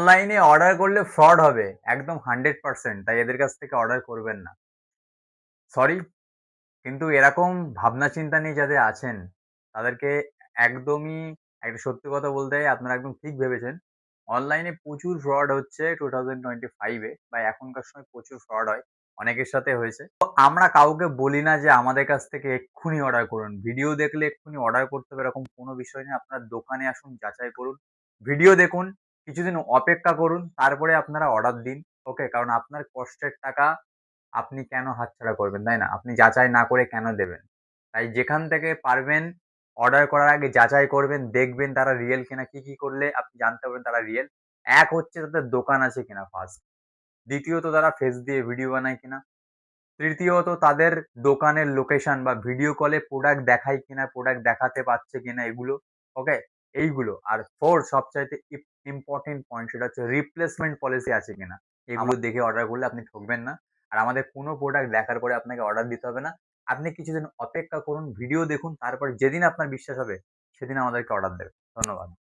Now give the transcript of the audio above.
অনলাইনে অর্ডার করলে ফ্রড হবে একদম 100%, তাই এদের কাছ থেকে অর্ডার করবেন না। সরি, কিন্তু এরকম ভাবনা চিন্তা নিয়ে যাদের আছেন, তাদেরকে একদমই একটা সত্যি কথা বলতে আপনারা একদম ঠিক ভেবেছেন। অনলাইনে প্রচুর ফ্রড হচ্ছে 2025 এ বা এখনকার সময় প্রচুর ফ্রড হয়। অনেকের সাথে হয়েছে। তো আমরা কাউকে বলি না যে আমাদের কাছ থেকে এক্ষুনি অর্ডার করুন। ভিডিও দেখলে এক্ষুনি অর্ডার করতে হবে এরকম কোনো বিষয় নেই। আপনার দোকানে আসুন, যাচাই করুন। ভিডিও দেখুন, কিছুদিন অপেক্ষা করুন, তারপরে আপনারা অর্ডার দিন। ওকে? কারণ আপনার কষ্টের টাকা আপনি কেন হাতছাড়া করবেন, তাই না? আপনি যাচাই না করে কেন দেবেন? তাই যেখান থেকে পারবেন অর্ডার করার আগে যাচাই করবেন, দেখবেন তারা রিয়েল কিনা। কি করলে আপনি জানতে পারবেন তারা রিয়েল? এক হচ্ছে তাদের দোকান আছে কিনা ফার্স্ট। দ্বিতীয়ত তারা ফেস দিয়ে ভিডিও বানায় কিনা। তৃতীয়ত তাদের দোকানের লোকেশন বা ভিডিও কলে প্রোডাক্ট দেখায় কিনা, প্রোডাক্ট দেখাতে পারছে কিনা এগুলো। ওকে? এইগুলো। আর 4 সবচাইতে ইম্পোর্টেন্ট পয়েন্ট সেটা হচ্ছে রিপ্লেসমেন্ট পলিসি আছে কিনা। এগুলো দেখে অর্ডার করলে আপনি ঠকবেন না। আর আমাদের কোনো প্রোডাক্ট দেখার পরে আপনাকে অর্ডার দিতে হবে না। আপনি কিছুদিন অপেক্ষা করুন, ভিডিও দেখুন, তারপর যেদিন আপনার বিশ্বাস হবে সেদিন আমাদেরকে অর্ডার দেবেন। ধন্যবাদ।